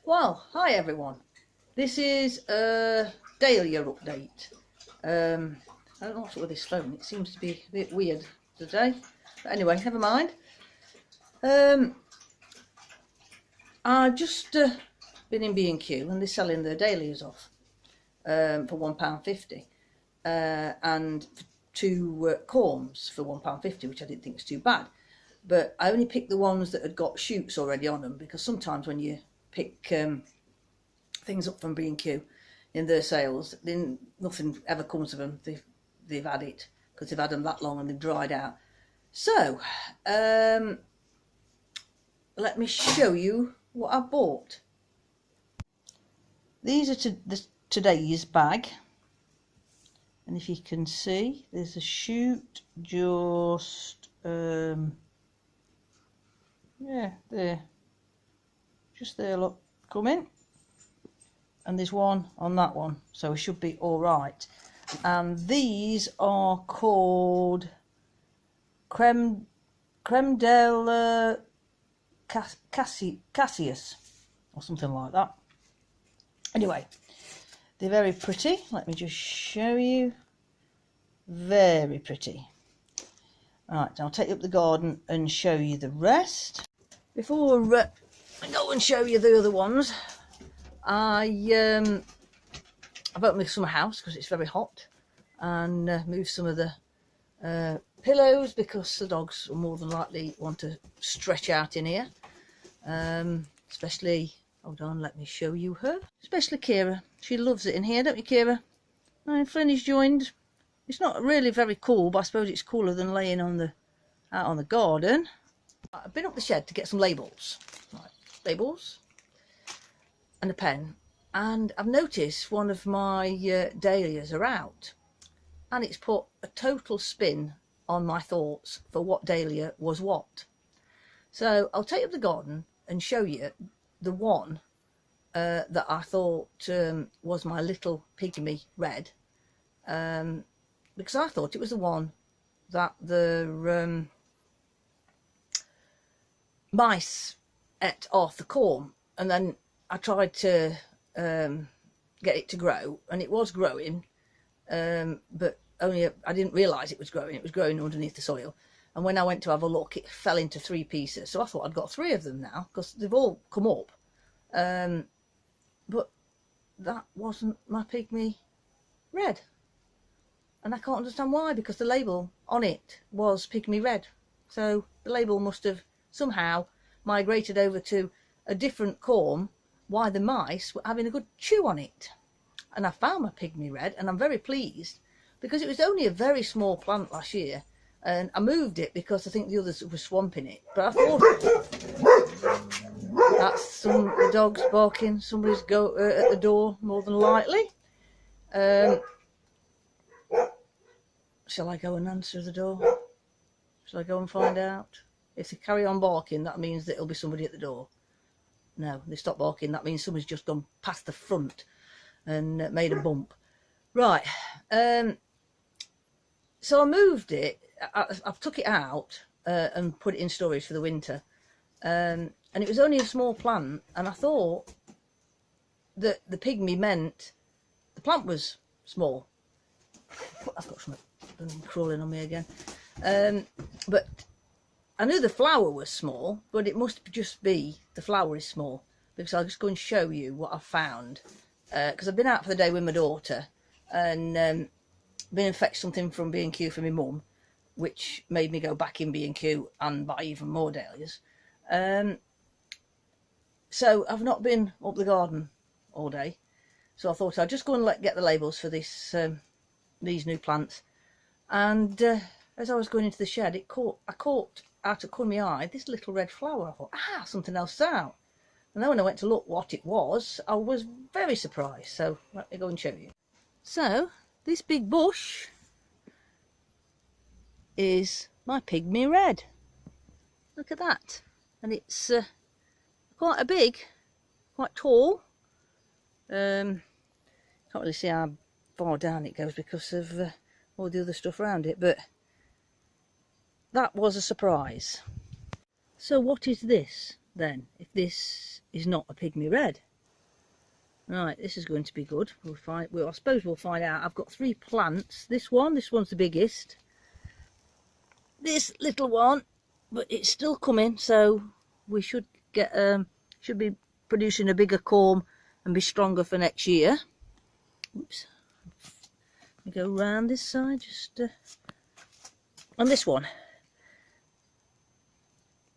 Well, hi everyone. This is a Dahlia update. I don't know what's with this phone. It seems to be a bit weird today. But anyway, never mind. I've just been in B&Q and they're selling their Dahlias off for £1.50 and two corms for £1.50, which I didn't think was too bad. But I only picked the ones that had got shoots already on them, because sometimes when you pick things up from B&Q in their sales, then nothing ever comes of them. They've had it because they've had them that long and they've dried out. So let me show you what I bought. These are today's bag, and if you can see, there's a shoot just yeah, there, just there, look, coming, and there's one on that one, so it should be all right. And these are called creme del Cassius or something like that. Anyway, they're very pretty. Let me just show you. Very pretty. Right, I'll take you up the garden and show you the rest. Before I go and show you the other ones, I've opened the summer house because it's very hot, and moved some of the pillows because the dogs will more than likely want to stretch out in here. Especially, hold on, let me show you her. Especially Kira. She loves it in here, don't you, Kira? Flynn is joined. It's not really very cool, but I suppose it's cooler than laying on out on the garden. I've been up the shed to get some labels. Right, labels and a pen, and I've noticed one of my dahlias are out, and it's put a total spin on my thoughts for what dahlia was what. So I'll take up the garden and show you the one that I thought was my little pygmy red, because I thought it was the one that the mice ate off the corm, and then I tried to get it to grow, and it was growing, but only I didn't realise it was growing. It was growing underneath the soil, and when I went to have a look, it fell into 3 pieces. So I thought I'd got 3 of them now, because they've all come up, but that wasn't my pygmy red, and I can't understand why, because the label on it was pygmy red. So the label must have somehow migrated over to a different corm, why the mice were having a good chew on it. And I found my pygmy red, and I'm very pleased, because it was only a very small plant last year, and I moved it because I think the others were swamping it. But I thought, that's the dogs barking. Somebody's at the door, more than likely. Shall I go and answer the door? Shall I go and find out? If they carry on barking, that means that it'll be somebody at the door. No, they stop barking, that means somebody's just gone past the front and made a bump. Right, so I moved it. I've took it out and put it in storage for the winter. And it was only a small plant, and I thought that the pygmy meant the plant was small. I've got something crawling on me again. But I knew the flower was small, but it must just be the flower is small, because I'll just go and show you what I've found. Because I've been out for the day with my daughter, and been and fetched something from B&Q for my mum, which made me go back in B&Q and buy even more dahlias. So I've not been up the garden all day, so I thought I'd just go and get the labels for this these new plants. And as I was going into the shed, I caught out of corner of my eye this little red flower. I thought, something else is out. And then when I went to look what it was, I was very surprised. So let me go and show you. So this big bush is my pygmy red. Look at that. And it's quite quite tall. Can't really see how far down it goes because of all the other stuff around it, but that was a surprise. So what is this then, if this is not a pygmy red? Right, this is going to be good. Well, I suppose we'll find out. I've this one's the biggest. This little one, but it's still coming, so we should get should be producing a bigger corm and be stronger for next year. Oops. Let me go round this side, just on this one.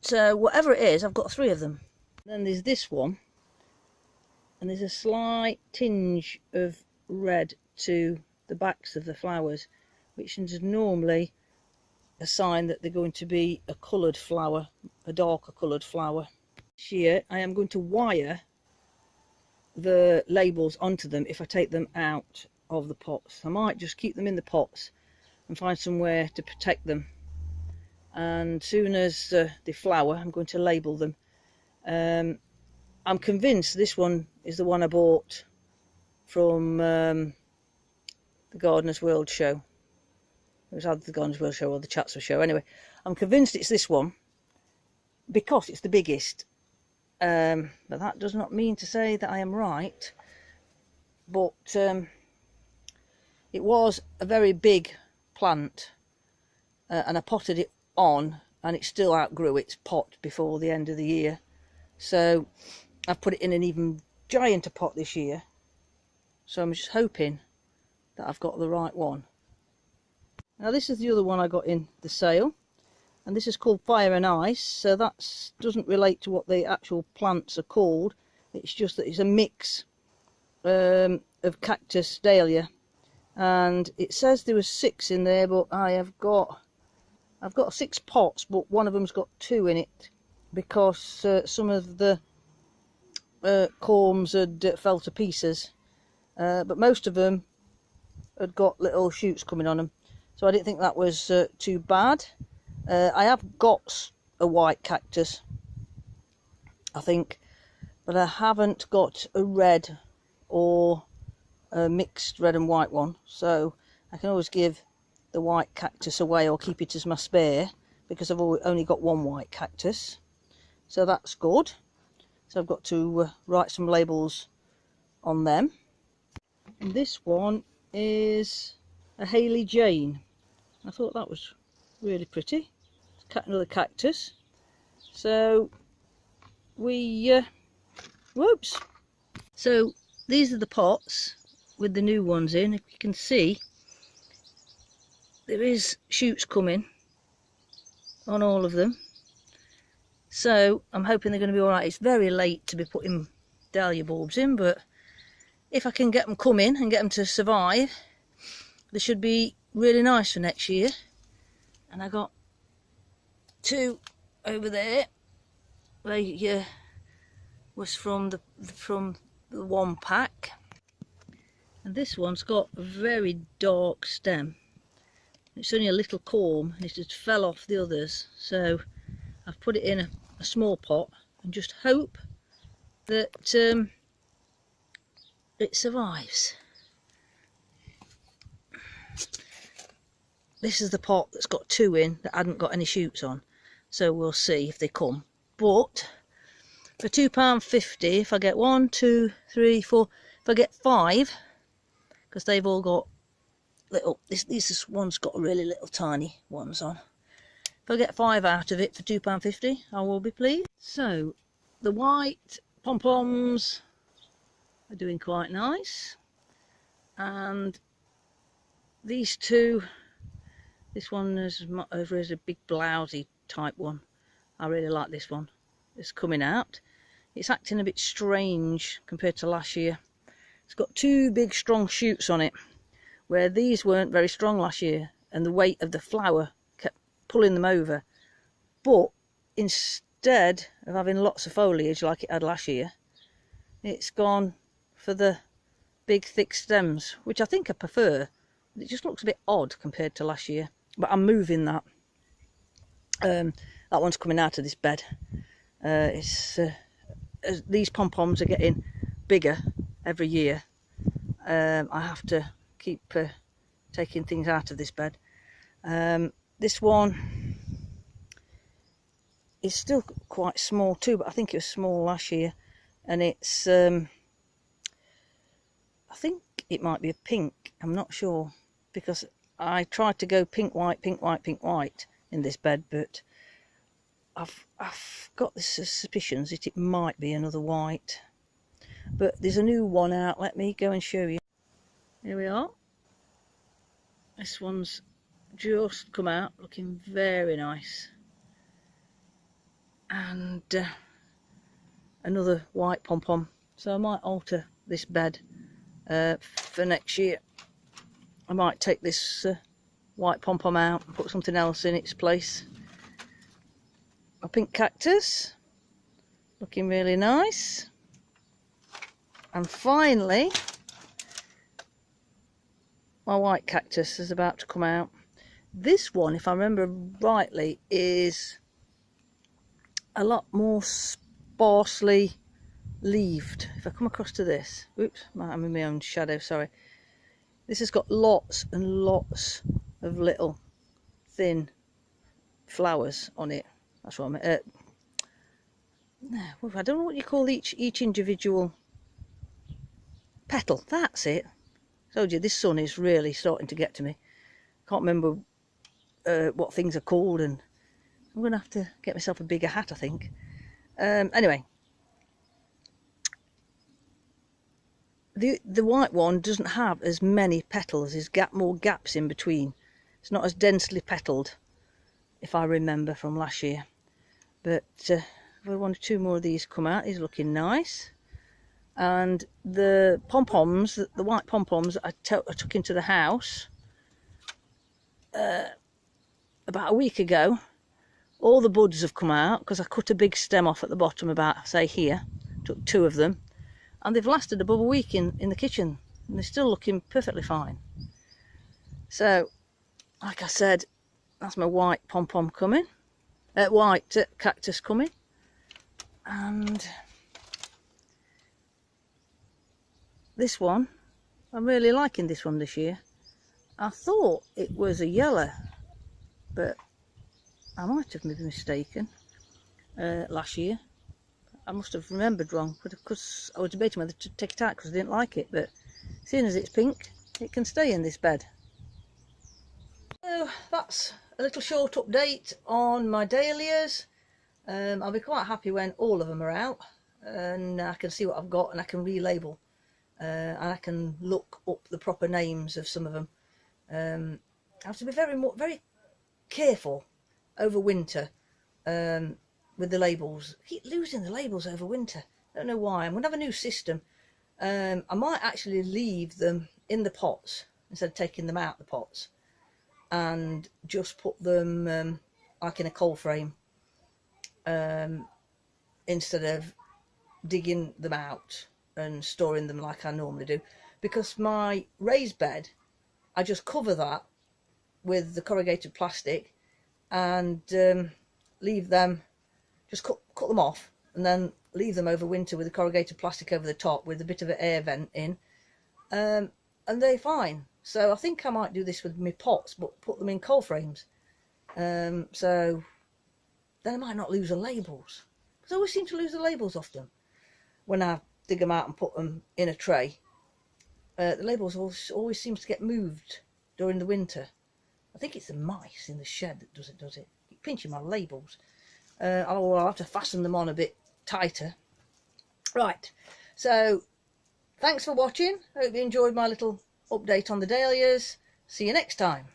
So whatever it is, I've got 3 of them. Then there's this one, and there's a slight tinge of red to the backs of the flowers, which is normally a sign that they're going to be a coloured flower, a darker coloured flower. This year I am going to wire the labels onto them if I take them out of the pots. I might just keep them in the pots and find somewhere to protect them, and soon as they flower I'm going to label them. I'm convinced this one is the one I bought from the Gardener's World show. It was either the Gardener's World show or the Chatsworth show. Anyway, I'm convinced it's this one because it's the biggest. But that does not mean to say that I am right. But it was a very big plant, and I potted it on, and it still outgrew its pot before the end of the year. So I've put it in an even gianter pot this year. So I'm just hoping that I've got the right one. Now this is the other one I got in the sale, and this is called Fire and Ice. So that doesn't relate to what the actual plants are called. It's just that it's a mix of cactus Dahlia, and it says there was 6 in there, but I've got 6 pots, but one of them's got 2 in it because some of the corms had fell to pieces, but most of them had got little shoots coming on them, so I didn't think that was too bad. I have got a white cactus, I think, but I haven't got a red or a mixed red and white one, so I can always give the white cactus away or keep it as my spare, because I've only got one white cactus, so that's good. So I've got to write some labels on them. And this one is a Haley Jane. I thought that was really pretty. It's another cactus. So whoops. So these are the pots with the new ones in. If you can see, there is shoots coming on all of them. So I'm hoping they're going to be alright. It's very late to be putting dahlia bulbs in, but if I can get them coming and get them to survive, they should be really nice for next year. And I got 2 over there. They was from the one pack, and this one's got a very dark stem. It's only a little corm, and it just fell off the others, so I've put it in a small pot and just hope that it survives. This is the pot that's got 2 in that hadn't got any shoots on, so we'll see if they come. But for £2.50, if I get 1, 2, 3, 4, if I get 5, because they've all got little, this one's got really little tiny ones on. If I get 5 out of it for £2.50, I will be pleased. So the white pom-poms are doing quite nice, and these 2, this one is a big blousy type one. I really like this one. It's coming out. It's acting a bit strange compared to last year. It's got 2 big strong shoots on it, where these weren't very strong last year, and the weight of the flower kept pulling them over. But instead of having lots of foliage like it had last year, it's gone for the big thick stems, which I think I prefer. It just looks a bit odd compared to last year, but I'm moving that. That one's coming out of this bed. As these pom-poms are getting bigger every year, I have to keep taking things out of this bed. This one is still quite small too, but I think it was small last year, and it's I think it might be a pink, I'm not sure, because I tried to go pink, white, pink, white, pink, white in this bed, but I've got the suspicions that it might be another white. But there's a new one out, let me go and show you. Here we are. This one's just come out, looking very nice. And another white pom-pom. So I might alter this bed for next year. I might take this white pom-pom out and put something else in its place. A pink cactus, looking really nice. And finally, my white cactus is about to come out. This one, if I remember rightly, is a lot more sparsely leaved. If I come across to this, oops, I'm in my own shadow, sorry. This has got lots and lots of little thin flowers on it. That's what I meant. I don't know what you call each individual petal. That's it. I told you this sun is really starting to get to me. Can't remember what things are called, and I'm going to have to get myself a bigger hat, I think. Anyway, the white one doesn't have as many petals. There's more gaps in between. It's not as densely petalled, if I remember from last year. But one or two more of these come out. These are looking nice. And the pom-poms, the white pom-poms I took into the house about a week ago, all the buds have come out because I cut a big stem off at the bottom, about, say, here. Took 2 of them. And they've lasted above a week in the kitchen. And they're still looking perfectly fine. So, like I said, that's my white pom-pom coming. White cactus coming. And this one, I'm really liking this one this year. I thought it was a yellow, but I might have been mistaken last year. I must have remembered wrong, because I was debating whether to take it out because I didn't like it, but seeing as it's pink, it can stay in this bed. So that's a little short update on my dahlias. I'll be quite happy when all of them are out and I can see what I've got and I can relabel and I can look up the proper names of some of them. I have to be very careful over winter with the labels. I keep losing the labels over winter. I don't know why. I'm going to have a new system. I might actually leave them in the pots instead of taking them out the pots, and just put them like in a cold frame instead of digging them out and storing them like I normally do, because my raised bed, I just cover that with the corrugated plastic and leave them, just cut them off and then leave them over winter with the corrugated plastic over the top with a bit of an air vent in, and they're fine. So I think I might do this with my pots, but put them in cold frames, so then I might not lose the labels, because I always seem to lose the labels off them when I dig them out and put them in a tray. The labels always seems to get moved during the winter. I think it's the mice in the shed that does it. Keep pinching my labels. I'll have to fasten them on a bit tighter. Right, so thanks for watching. I hope you enjoyed my little update on the dahlias. See you next time.